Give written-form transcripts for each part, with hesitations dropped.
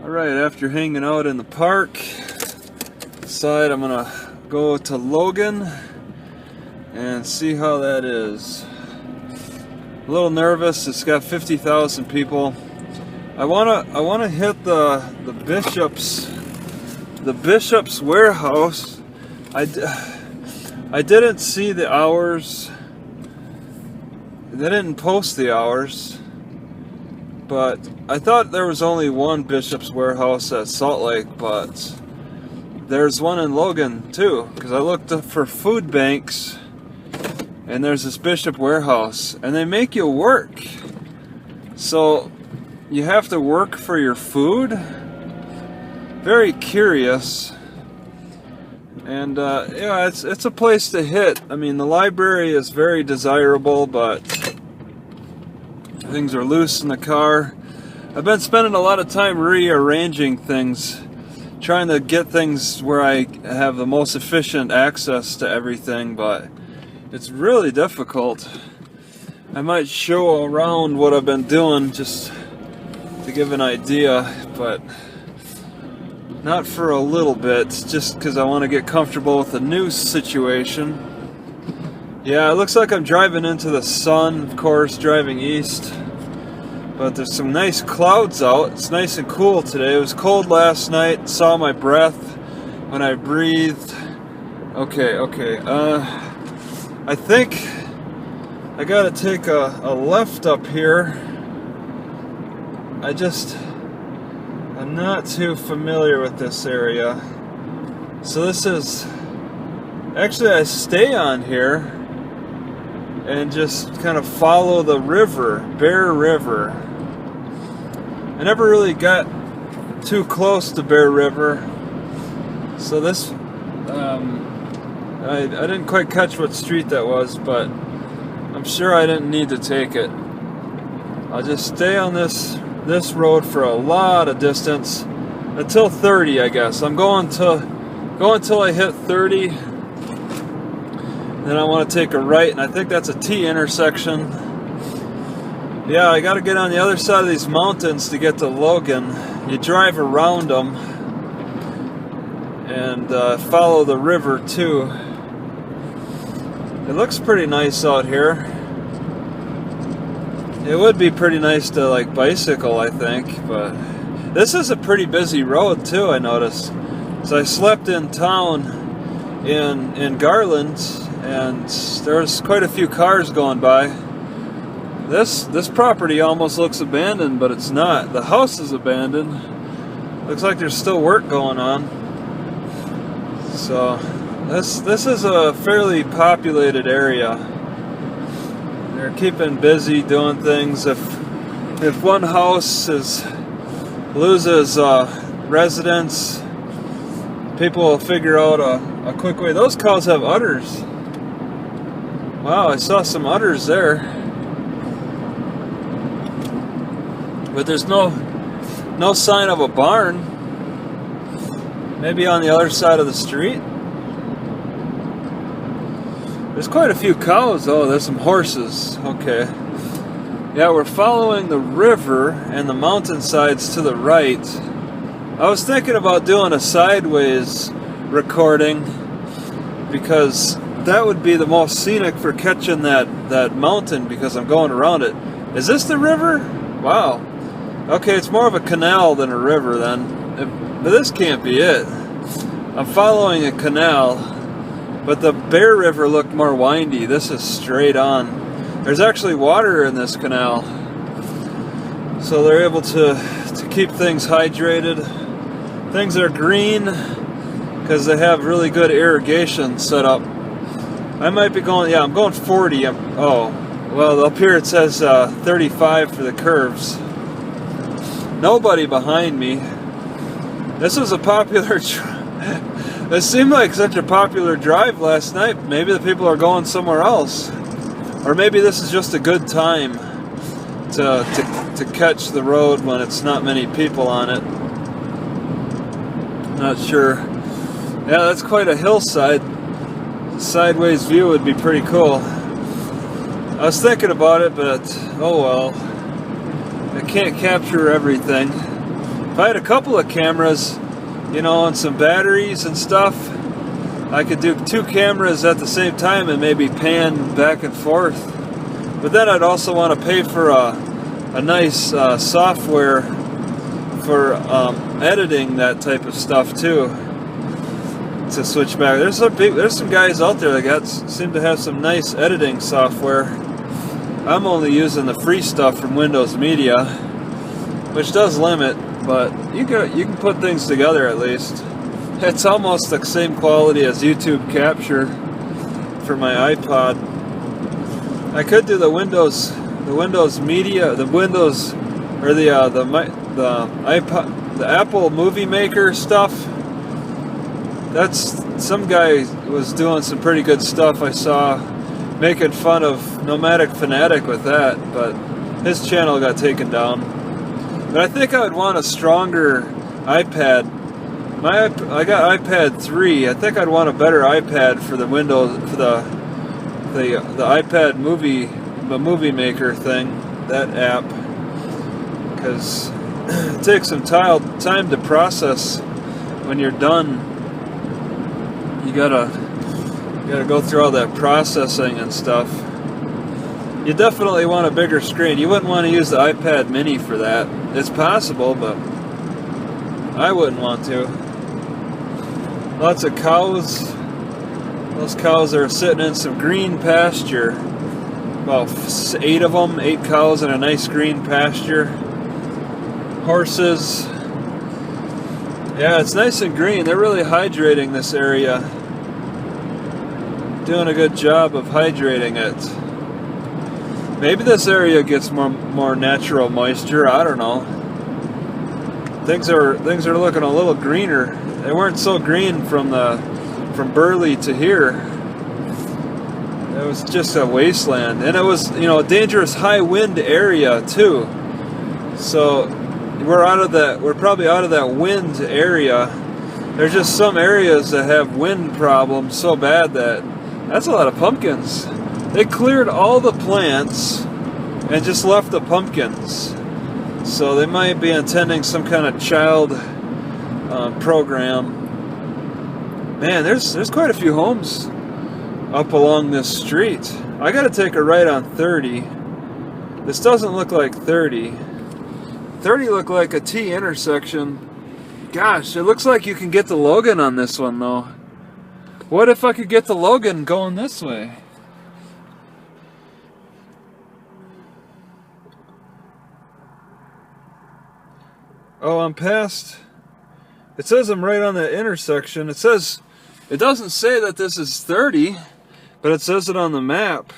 Alright, after hanging out in the park, decided I'm gonna go to Logan and see how that is. A little nervous, it's got 50,000 people. I wanna hit the bishop's warehouse. I didn't see the hours. They didn't post the hours. But I thought there was only one Bishop's warehouse at Salt Lake, but there's one in Logan too, because I looked up for food banks and there's this Bishop warehouse and they make you work. So you have to work for your food. Very curious. And yeah, it's a place to hit. I mean, the library is very desirable, but things are loose in the car. I've been spending a lot of time rearranging things, trying to get things where I have the most efficient access to everything, but it's really difficult. I might show around what I've been doing just to give an idea, but not for a little bit, just because I want to get comfortable with the new situation. Yeah, it looks like I'm driving into the sun, of course, driving east. But there's some nice clouds out. It's nice and cool today. It was cold last night. Saw my breath when I breathed. Okay. I think I gotta take a left up here. I'm not too familiar with this area. So this is... Actually, I stay on here and just kind of follow the river, Bear River. I never really got too close to Bear River, so this, I didn't quite catch what street that was, but I'm sure I didn't need to take it. I'll just stay on this road for a lot of distance, until 30, I guess. I'm going until I hit 30. Then I want to take a right, and I think that's a T intersection. Yeah, I got to get on the other side of these mountains to get to Logan. You drive around them and follow the river too. It looks pretty nice out here. It would be pretty nice to like bicycle, I think, but this is a pretty busy road too, I noticed. So I slept in town in Garland, and there's quite a few cars going by. This property almost looks abandoned, but it's not. The house is abandoned. Looks like there's still work going on. So this is a fairly populated area. They're keeping busy doing things. If one house loses residents, people will figure out a quick way. Those cows have udders. Wow, I saw some udders there. But there's no sign of a barn. Maybe on the other side of the street. There's quite a few cows. Oh, there's some horses. Okay. Yeah, we're following the river and the mountainsides to the right. I was thinking about doing a sideways recording because that would be the most scenic for catching that mountain, because I'm going around it. Is this the river? Wow. Okay, it's more of a canal than a river then. But this can't be it. I'm following a canal, but the Bear River looked more windy. This is straight on. There's actually water in this canal, so they're able to keep things hydrated. Things are green because they have really good irrigation set up. I might be going, yeah, I'm going 40. Oh, well, up here it says 35 for the curves. Nobody behind me. This was a popular this seemed like such a popular drive last night. Maybe the people are going somewhere else. Or maybe this is just a good time to catch the road when it's not many people on it. Not sure. Yeah, that's quite a hillside. Sideways view would be pretty cool. I was thinking about it, but oh well. I can't capture everything. If I had a couple of cameras, you know, and some batteries and stuff, I could do 2 cameras at the same time and maybe pan back and forth. But then I'd also want to pay for a nice software for editing that type of stuff too, to switch back. There's some guys out there that seem to have some nice editing software. I'm only using the free stuff from Windows Media, which does limit, but you can put things together at least. It's almost the same quality as YouTube Capture for my iPod. I could do the Windows Media, the Windows, or the iPod, the Apple Movie Maker stuff. That's, some guy was doing some pretty good stuff I saw, making fun of Nomadic Fanatic with that, but his channel got taken down. But I think I would want a stronger iPad. I got iPad 3. I think I'd want a better iPad for the Windows, for the iPad the Movie Maker thing, that app, because it takes some time to process when you're done. You gotta go through all that processing and stuff. You definitely want a bigger screen. You wouldn't want to use the iPad mini for that. It's possible, but I wouldn't want to. Lots of cows. Those cows are sitting in some green pasture. About 8 of them, 8 cows in a nice green pasture. Horses. Yeah, it's nice and green. They're really hydrating this area. Doing a good job of hydrating it. Maybe this area gets more natural moisture. I don't know. Things are looking a little greener. They weren't so green from Burley to here. It was just a wasteland, and it was, you know, a dangerous high wind area too. So we're probably out of that wind area. There's just some areas that have wind problems so bad that's a lot of pumpkins. They cleared all the plants and just left the pumpkins. So they might be intending some kind of child program. Man, there's quite a few homes up along this street. I gotta take a right on 30. This doesn't look like 30. 30 looked like a T intersection. Gosh, it looks like you can get to Logan on this one though. What if I could get to Logan going this way? Oh, I'm past. It says I'm right on that intersection. It doesn't say that this is 30, but it says it on the map.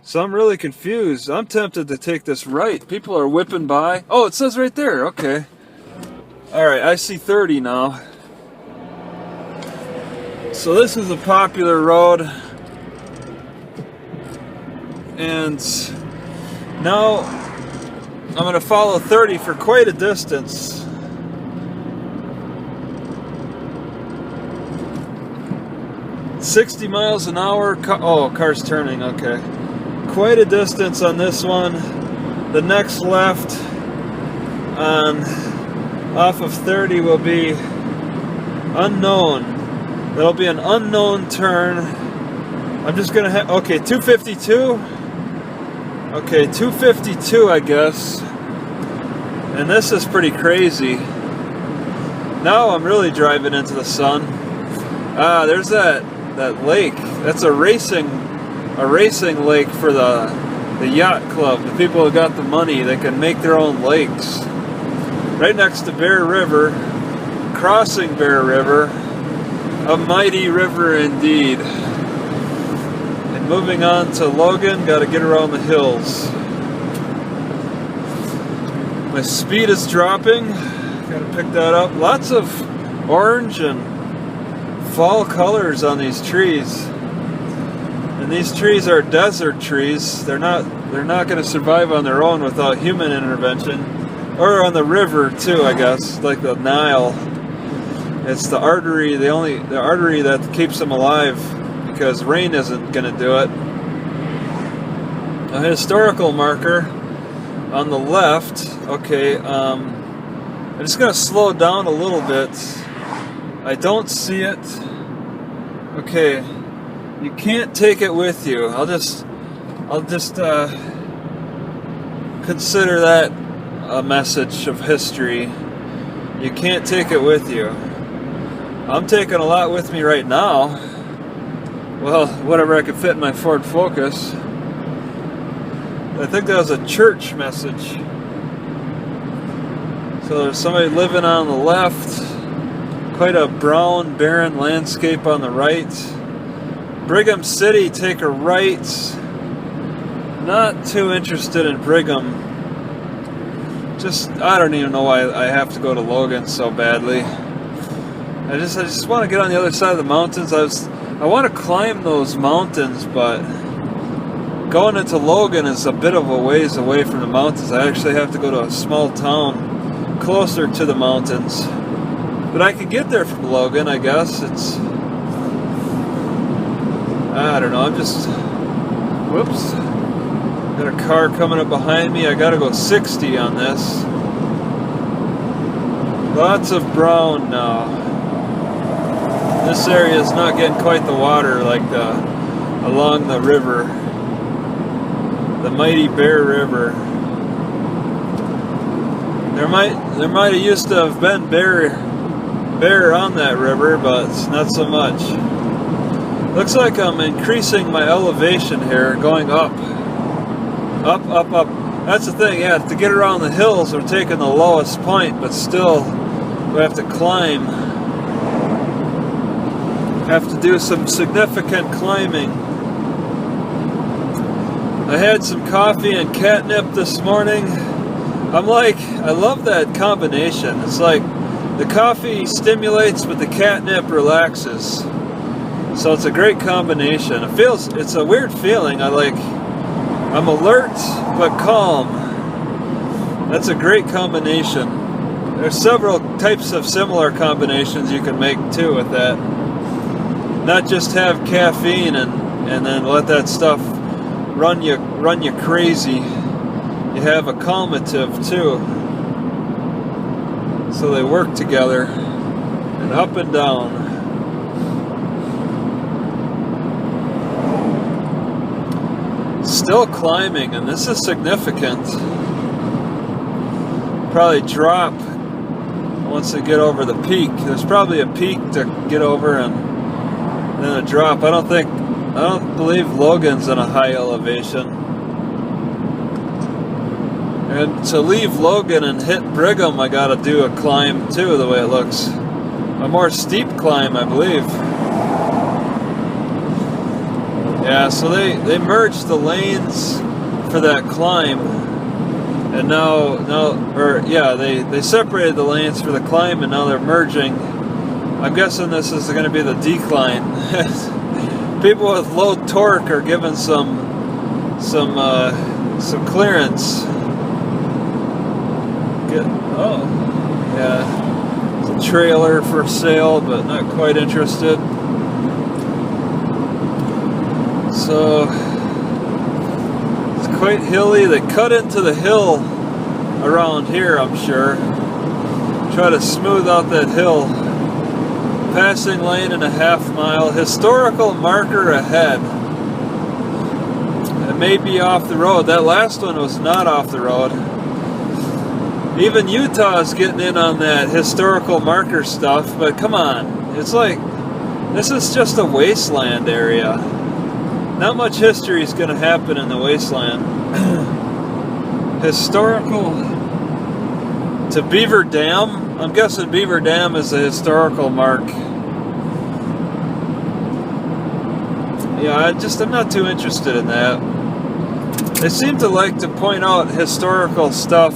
So I'm really confused. I'm tempted to take this right. People are whipping by. Oh, it says right there. Okay. Alright, I see 30 now. So this is a popular road. And now I'm going to follow 30 for quite a distance. $60 miles an hour. Oh, car's turning. Okay. Quite a distance on this one. The next left off of 30 will be unknown. That'll be an unknown turn. I'm just going to have... Okay, 252. Okay, 252, I guess. And this is pretty crazy. Now I'm really driving into the sun. Ah, there's that lake. That's a racing lake for the yacht club. The people who got the money, they can make their own lakes. Right next to Bear River, crossing Bear River, a mighty river indeed. And moving on to Logan, got to get around the hills. My speed is dropping. Got to pick that up. Lots of orange and fall colors on these trees. And these trees are desert trees. They're not going to survive on their own without human intervention, or on the river too, I guess, like the Nile. It's the artery, the artery that keeps them alive, because rain isn't going to do it. A historical marker on the left. Okay, I'm just going to slow down a little bit. I don't see it. Okay, you can't take it with you. I'll just consider that a message of history. You can't take it with you. I'm taking a lot with me right now. Well, whatever I could fit in my Ford Focus. I think that was a church message. So there's somebody living on the left. Quite a brown, barren landscape on the right. Brigham City, take a right. Not too interested in Brigham. I don't even know why I have to go to Logan so badly. I just want to get on the other side of the mountains. I want to climb those mountains, but going into Logan is a bit of a ways away from the mountains. I actually have to go to a small town closer to the mountains. But I can get there from Logan, I guess. I don't know, whoops. Got a car coming up behind me. I gotta go 60 on this. Lots of brown now. This area is not getting quite the water like along the river. The mighty Bear River. There might have used to have been bear on that river, but not so much. Looks like I'm increasing my elevation here, going up. Up. That's the thing, yeah, to get around the hills we're taking the lowest point, but still we have to climb. Have to do some significant climbing. I had some coffee and catnip this morning. I love that combination. It's like the coffee stimulates, but the catnip relaxes. So it's a great combination. It's a weird feeling. I'm alert, but calm. That's a great combination. There's several types of similar combinations you can make too with that. Not just have caffeine and then let that stuff run you crazy. You have a calmative too. So they work together, and up and down. Still climbing, and this is significant. Probably drop once they get over the peak. There's probably a peak to get over and then a drop. I don't believe Logan's in a high elevation. And to leave Logan and hit Brigham, I gotta do a climb too, the way it looks. A more steep climb, I believe. Yeah, so they merged the lanes for that climb, and they separated the lanes for the climb, and now they're merging. I'm guessing this is going to be the decline. People with low torque are given some clearance. It's a trailer for sale, but not quite interested. So it's quite hilly. They cut into the hill around here, I'm sure. Try to smooth out that hill. Passing lane in a half mile. Historical marker ahead. It may be off the road. That last one was not off the road. Even Utah is getting in on that historical marker stuff, but come on. It's like, this is just a wasteland area. Not much history is going to happen in the wasteland. Historical to Beaver Dam. I'm guessing Beaver Dam is a historical mark. Yeah, I'm not too interested in that. They seem to like to point out historical stuff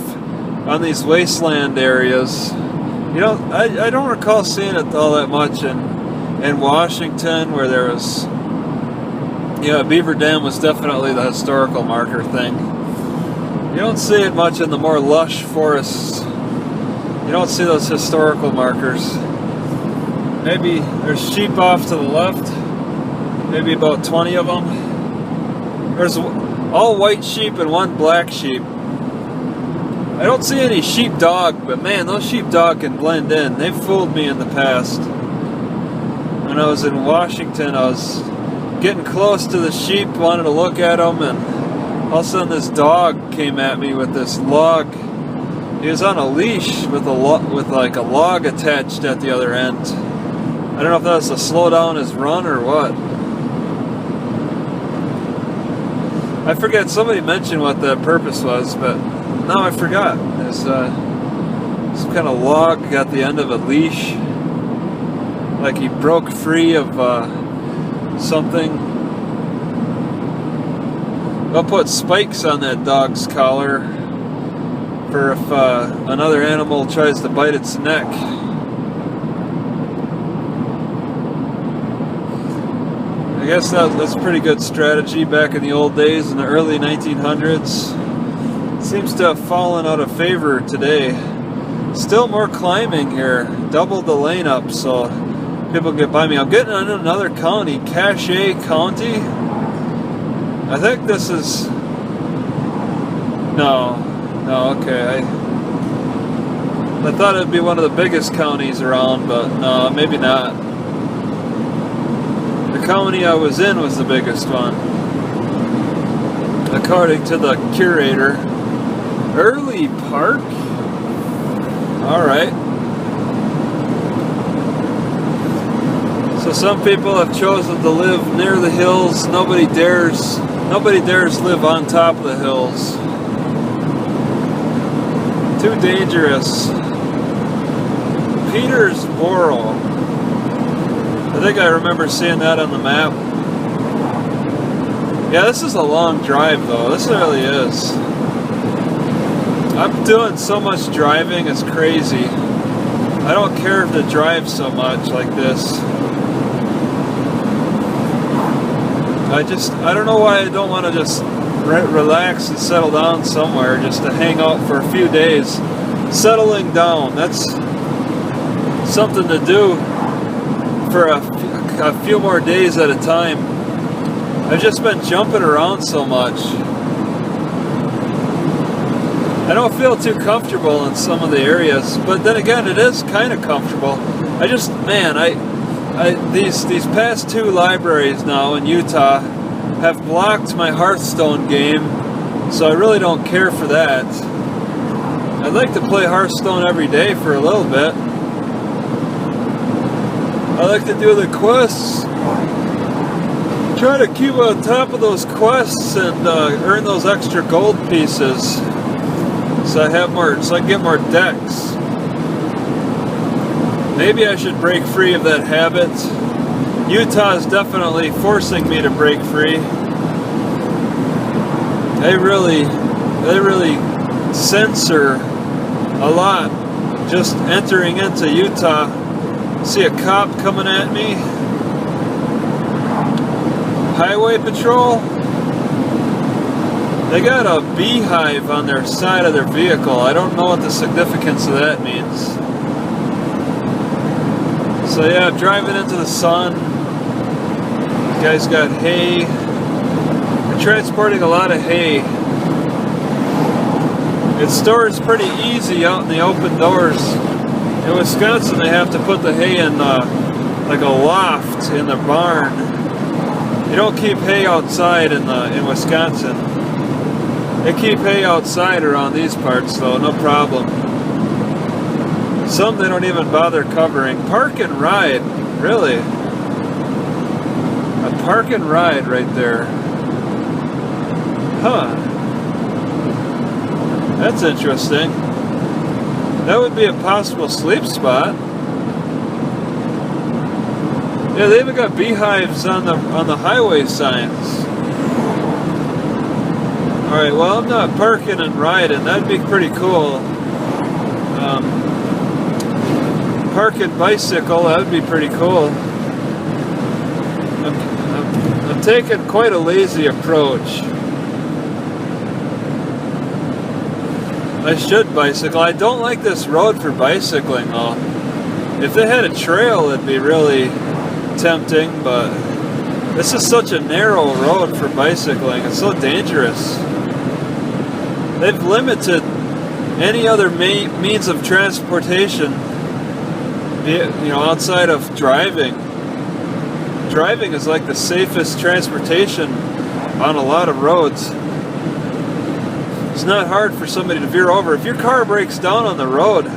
on these wasteland areas. You know, I don't recall seeing it all that much in Washington, where there was... Yeah, Beaver Dam was definitely the historical marker thing. You don't see it much in the more lush forests. You don't see those historical markers. Maybe there's sheep off to the left. Maybe about 20 of them. There's all white sheep and one black sheep. I don't see any sheepdog, but man, those sheepdog can blend in. They've fooled me in the past. When I was in Washington, I was getting close to the sheep, wanted to look at them, and all of a sudden this dog came at me with this log. He was on a leash with like a log attached at the other end. I don't know if that was to slow down his run or what. I forget, somebody mentioned what the purpose was, but now I forgot. There's some kind of log at the end of a leash. Like he broke free of something. I'll put spikes on that dog's collar for if another animal tries to bite its neck. I guess that's a pretty good strategy back in the old days, in the early 1900s. It seems to have fallen out of favor today. Still more climbing here. Doubled the lane up so people get by me. I'm getting in another county, Cache County. I think this is... No, okay. I thought it'd be one of the biggest counties around, but no, maybe not. The county I was in was the biggest one, according to the curator. Early Park? Alright. So some people have chosen to live near the hills. Nobody dares live on top of the hills. Too dangerous. Petersboro. I think I remember seeing that on the map. Yeah, this is a long drive though. This really is. I'm doing so much driving, it's crazy. I don't care to drive so much like this. I don't know why I don't want to just relax and settle down somewhere, just to hang out for a few days. Settling down, that's something to do for a few more days at a time. I've just been jumping around so much. I don't feel too comfortable in some of the areas, but then again, it is kind of comfortable. These past two libraries now in Utah have blocked my Hearthstone game, so I really don't care for that. I'd like to play Hearthstone every day for a little bit. I like to do the quests. Try to keep on top of those quests and earn those extra gold pieces, so I can get more decks. Maybe I should break free of that habit. Utah is definitely forcing me to break free. They really censor a lot. Just entering into Utah, see a cop coming at me. Highway patrol. They got a beehive on their side of their vehicle. I don't know what the significance of that means. So yeah, I'm driving into the sun. The guy's got hay. We're transporting a lot of hay. It stores pretty easy out in the open doors. In Wisconsin, they have to put the hay in like a loft in the barn. You don't keep hay outside in Wisconsin. They keep hay outside around these parts though, no problem. Some they don't even bother covering. Park and ride, really. A park and ride right there. Huh. That's interesting. That would be a possible sleep spot. Yeah, they even got beehives on the highway signs. Alright, well, I'm not parking and riding. That'd be pretty cool. Park and bicycle, that would be pretty cool. I'm taking quite a lazy approach. I should bicycle. I don't like this road for bicycling though. If they had a trail, it'd be really tempting, but this is such a narrow road for bicycling. It's so dangerous. They've limited any other means of transportation, outside of driving. Driving is like the safest transportation on a lot of roads. It's not hard for somebody to veer over. If your car breaks down on the road,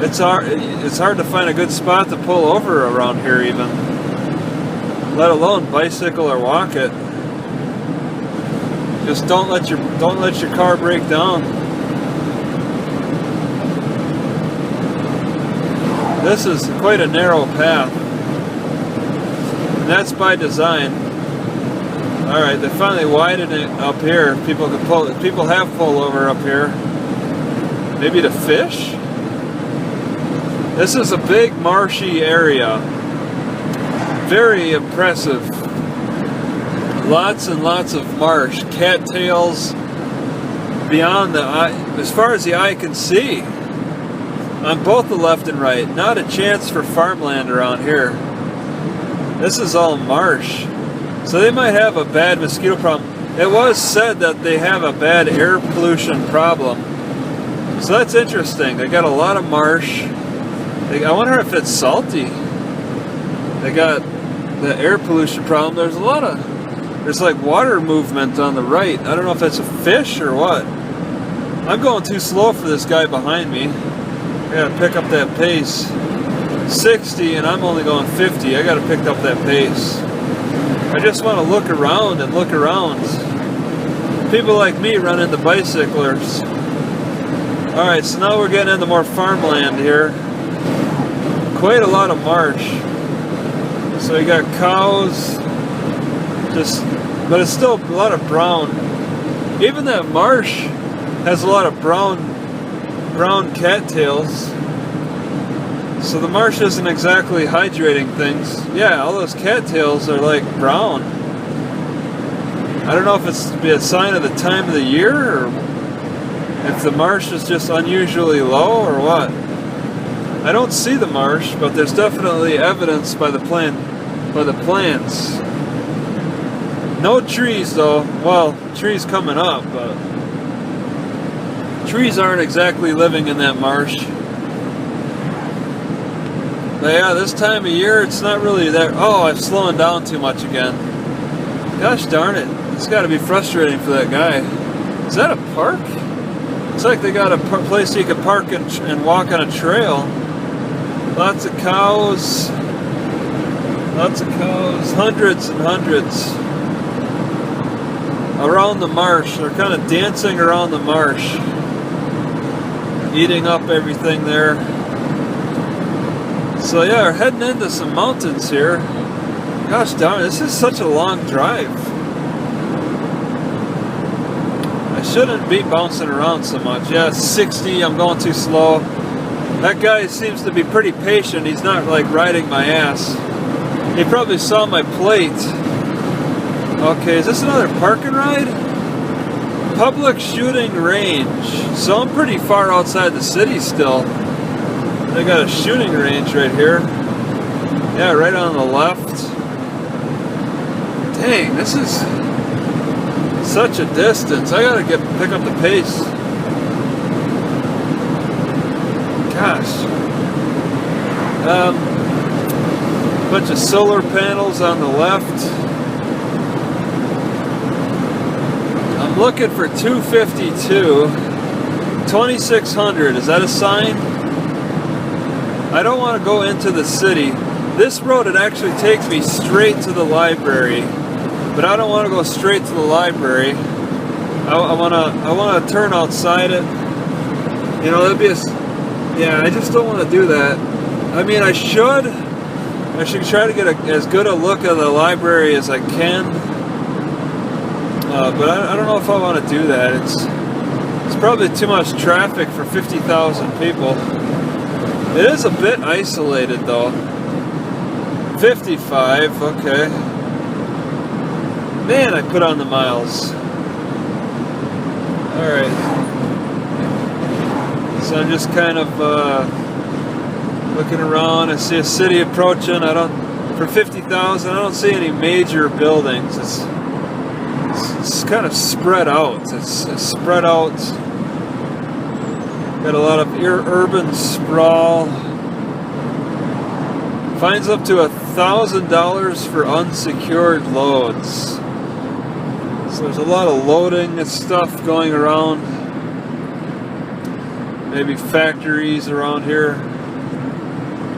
it's hard to find a good spot to pull over around here even, let alone bicycle or walk it. Just don't let your car break down. This is quite a narrow path, and that's by design. All right, they finally widened it up here. People have pull over up here. Maybe to fish. This is a big marshy area. Very impressive. Lots and lots of marsh, cattails beyond the eye, as far as the eye can see. On both the left and right. Not a chance for farmland around here. This is all marsh. So they might have a bad mosquito problem. It was said that they have a bad air pollution problem. So that's interesting. They got a lot of marsh. I wonder if it's salty. They got the air pollution problem. There's like water movement on the right. I don't know if that's a fish or what. I'm going too slow for this guy behind me. I gotta pick up that pace. 60 and I'm only going 50. I gotta pick up that pace. I just want to look around and look around. People like me run into bicyclers. Alright, so now we're getting into more farmland here. Quite a lot of marsh. So you got cows, but it's still a lot of brown. Even that marsh has a lot of brown cattails. So the marsh isn't exactly hydrating things. Yeah, all those cattails are like brown. I don't know if it's to be a sign of the time of the year, or if the marsh is just unusually low, or what. I don't see the marsh, but there's definitely evidence by the plants. No trees though. Well, trees coming up, but trees aren't exactly living in that marsh. But yeah, this time of year, it's not really that. Oh, I'm slowing down too much again. Gosh darn it. It's got to be frustrating for that guy. Is that a park? It's like they got a place you can park and walk on a trail. Lots of cows. Lots of cows. Hundreds and hundreds. Around the marsh. They're kind of dancing around the marsh. Eating up everything there. So yeah, we're heading into some mountains here. Gosh darn, this is such a long drive. I shouldn't be bouncing around so much. Yeah, 60, I'm going too slow. That guy seems to be pretty patient. He's not like riding my ass. He probably saw my plate. Okay, is this another park and ride? Public shooting range. So I'm pretty far outside the city still. They got a shooting range right here. Yeah, right on the left. Dang, this is such a distance. I gotta pick up the pace. Gosh. Bunch of solar panels on the left. I'm looking for 252. 2600. Is that a sign? I don't want to go into the city. This road, it actually takes me straight to the library, but I don't want to go straight to the library. I want to turn outside it. You know, that'd be yeah, I just don't want to do that. I mean, I should try to get as good a look at the library as I can, but I don't know if I want to do that. It's probably too much traffic for 50,000 people. It is a bit isolated though. 55, okay. Man, I put on the miles. Alright. So I'm just kind of looking around. I see a city approaching. For 50,000, I don't see any major buildings. It's kind of spread out. It's spread out. Got a lot of urban sprawl. Fines up to $1,000 for unsecured loads. So there's a lot of loading and stuff going around. Maybe factories around here.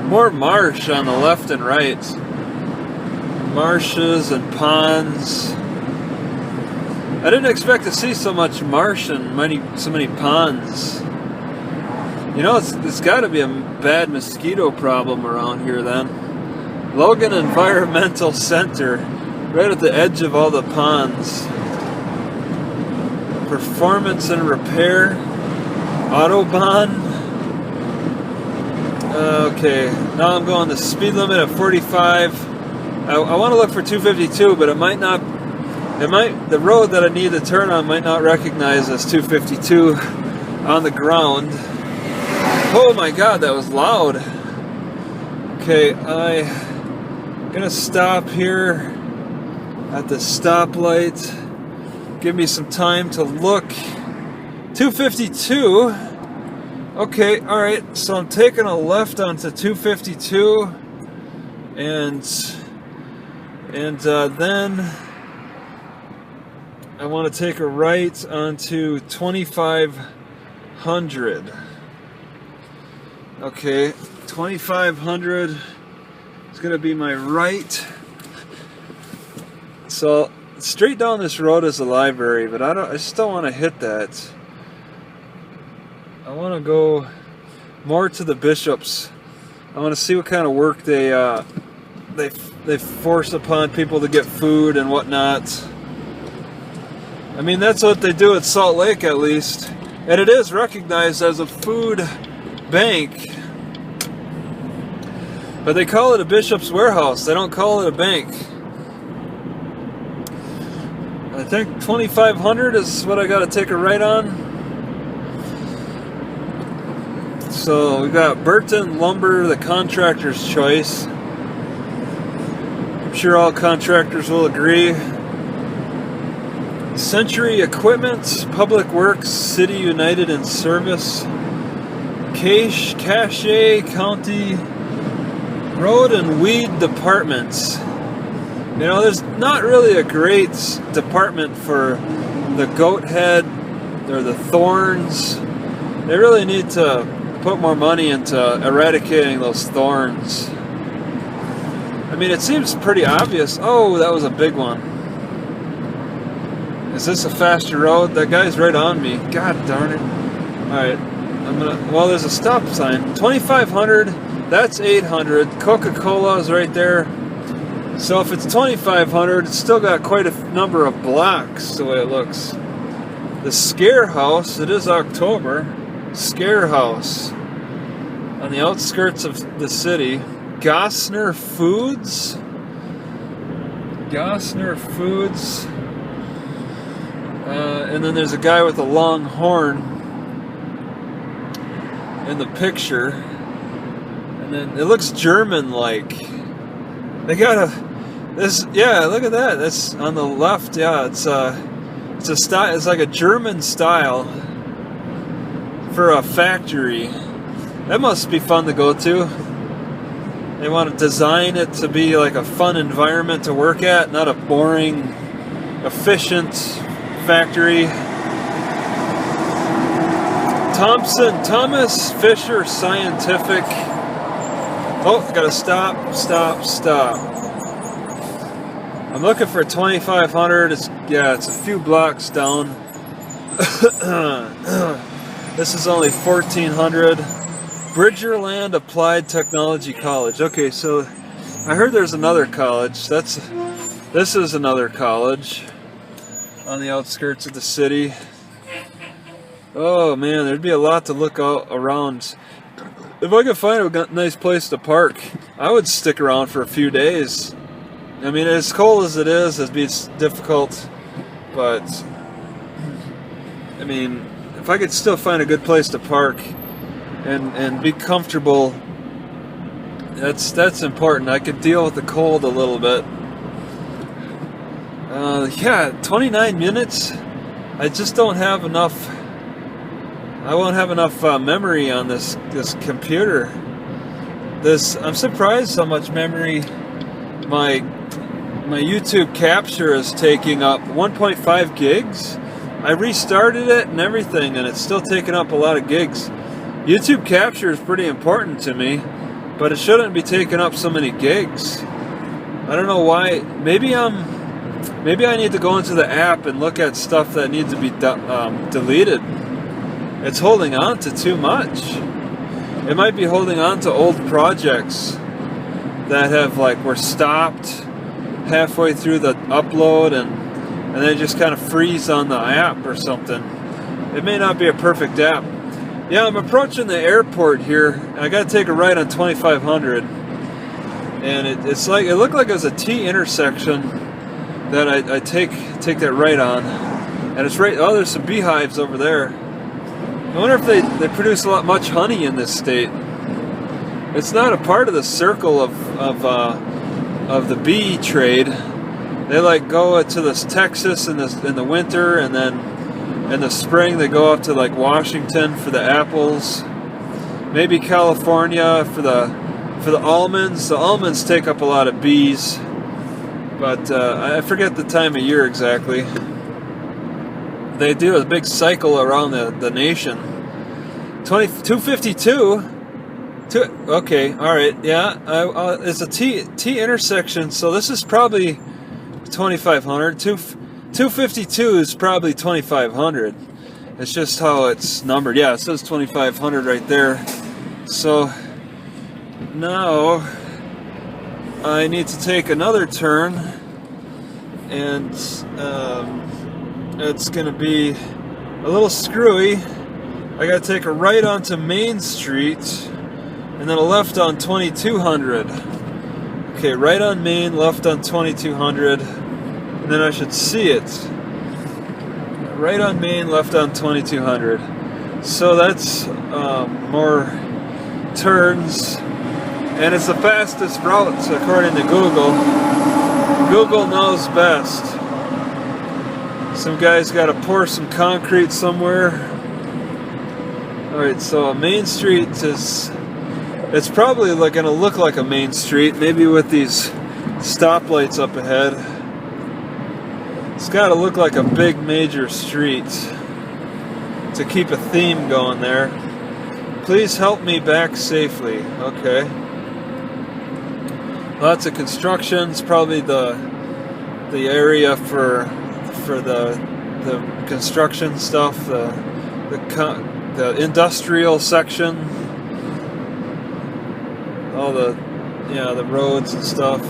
More marsh on the left and right. Marshes and ponds. I didn't expect to see so much marsh and so many ponds. You know, it's got to be a bad mosquito problem around here then. Logan Environmental Center, right at the edge of all the ponds. Performance and repair. Autobahn. Okay, now I'm going the speed limit at 45. I want to look for 252, but it might not. The road that I need to turn on might not recognize as 252 on the ground. Oh my God, that was loud. Okay, I'm gonna stop here at the stoplight. Give me some time to look. 252. Okay, all right. So I'm taking a left onto 252, and then I want to take a right onto 2500. Okay, 2500 is going to be my right. So straight down this road is the library, but I just don't want to hit that. I want to go more to the bishops. I want to see what kind of work they force upon people to get food and whatnot. I mean, that's what they do at Salt Lake, at least, and it is recognized as a food bank. But they call it a bishop's warehouse. They don't call it a bank. I think 2500 is what I got to take a right on. So we got Burton Lumber, the contractor's choice. I'm sure all contractors will agree. Century Equipment, Public Works, City United and Service, Cache County Road and Weed Departments. You know, there's not really a great department for the goat head or the thorns. They really need to put more money into eradicating those thorns. I mean, it seems pretty obvious. Oh, that was a big one. Is this a faster road? That guy's right on me. God darn it. Alright, well, there's a stop sign. 2500, that's 800. Coca-Cola is right there. So if it's 2500, it's still got quite a number of blocks, the way it looks. The Scare House, it is October. Scare House on the outskirts of the city. Gossner Foods. And then there's a guy with a long horn in the picture. And then it looks German-like. They got yeah, look at that. That's on the left. Yeah, it's a style. It's like a German style for a factory. That must be fun to go to. They want to design it to be like a fun environment to work at, not a boring, efficient factory. Thomas Fisher Scientific. Oh, gotta stop. I'm looking for 2500. It's a few blocks down. This is only 1400. Bridgerland Applied Technology College. Okay, so I heard there's another college. This is another college on the outskirts of the city. Oh man, there'd be a lot to look out around. If I could find a nice place to park, I would stick around for a few days. I mean, as cold as it is, it'd be difficult, but I mean, if I could still find a good place to park and be comfortable, that's important. I could deal with the cold a little bit. Yeah, 29 minutes. I just don't have enough I won't have enough memory on this computer. I'm surprised how much memory my YouTube capture is taking up. 1.5 gigs. I restarted it and everything, and it's still taking up a lot of gigs. YouTube capture is pretty important to me, but it shouldn't be taking up so many gigs. I don't know why. Maybe I need to go into the app and look at stuff that needs to be deleted. It's holding on to too much. It might be holding on to old projects that were stopped halfway through the upload, and they just kind of freeze on the app or something. It may not be a perfect app. Yeah, I'm approaching the airport here. I got to take a right on 2500, and it looked like it was a T intersection that I take that right on, and it's right. Oh, there's some beehives over there. I wonder if they produce much honey in this state. It's not a part of the circle of the bee trade. They go to this Texas in the winter, and then in the spring they go up to Washington for the apples, maybe California for the almonds. The almonds take up a lot of bees, but I forget the time of year exactly. They do a big cycle around the nation. 252. Okay, all right, yeah. It's a T intersection, so this is probably 2500. 252 is probably 2500. It's just how it's numbered. Yeah, it says 2500 right there. So now I need to take another turn, and it's going to be a little screwy. I got to take a right onto Main Street, and then a left on 2200. Okay, right on Main, left on 2200, and then I should see it. Right on Main, left on 2200. So that's more turns, and it's the fastest route according to Google. Google knows best. Some guy's got to pour some concrete somewhere. Alright, so Main Street it's probably going to look like a main street, maybe with these stoplights up ahead. It's got to look like a big major street to keep a theme going there. Please help me back safely. Okay. Lots of construction. It's probably the area for the construction stuff, the industrial section, all the roads and stuff.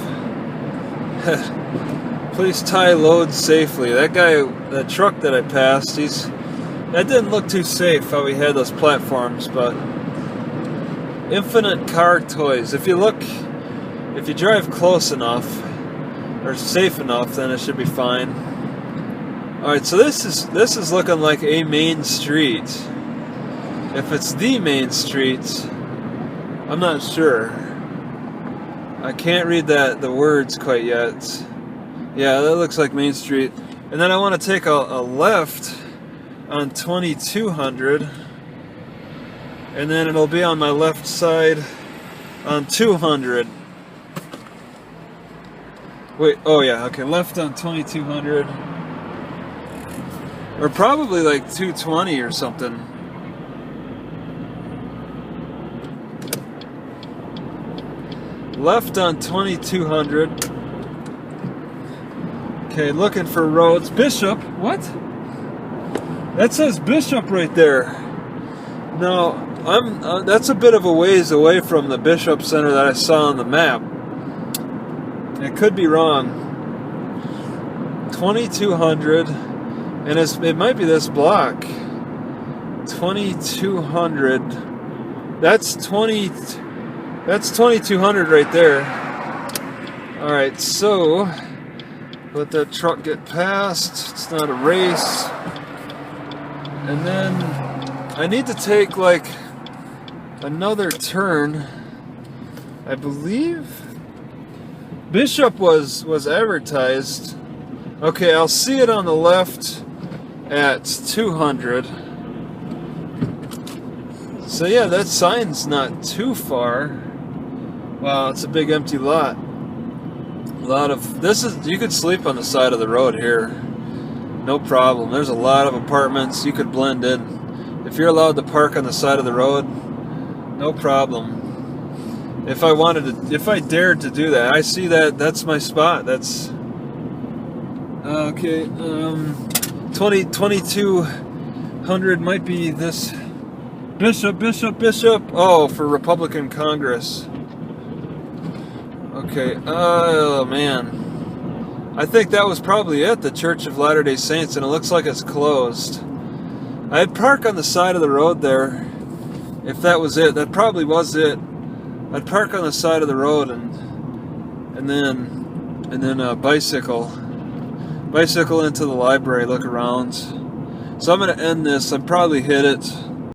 Please tie loads safely. That truck that I passed, that didn't look too safe how he had those platforms, but infinite car toys. If you drive close enough or safe enough, then it should be fine. Alright, so this is looking like a main street. If it's the main street, I'm not sure. I can't read the words quite yet. Yeah, that looks like Main Street. And then I want to take a left on 2200, and then it'll be on my left side on 200. Wait, oh yeah, okay, left on 2200. Or probably 220 or something. Left on 2200. Okay, looking for roads. Bishop, what? That says Bishop right there. No, that's a bit of a ways away from the Bishop Center that I saw on the map. It could be wrong. 2200, and it might be this block. 2200. That's 2200 right there. All right, so let that truck get past. It's not a race. And then I need to take another turn. I believe Bishop was advertised. Okay, I'll see it on the left at 200. So yeah, that sign's not too far. Wow, it's a big empty lot. A lot of this is, you could sleep on the side of the road here, no problem. There's a lot of apartments. You could blend in. If you're allowed to park on the side of the road, no problem. If I wanted to, if I dared to do that, I see that that's my spot. That's okay. 2200 might be this. Bishop. Oh, for Republican Congress. Okay. Oh, man. I think that was probably it, the Church of Latter-day Saints, and it looks like it's closed. I'd park on the side of the road there. If that was it, that probably was it. I'd park on the side of the road and then bicycle into the library, look around. So I'm going to end this. I'd probably hit it.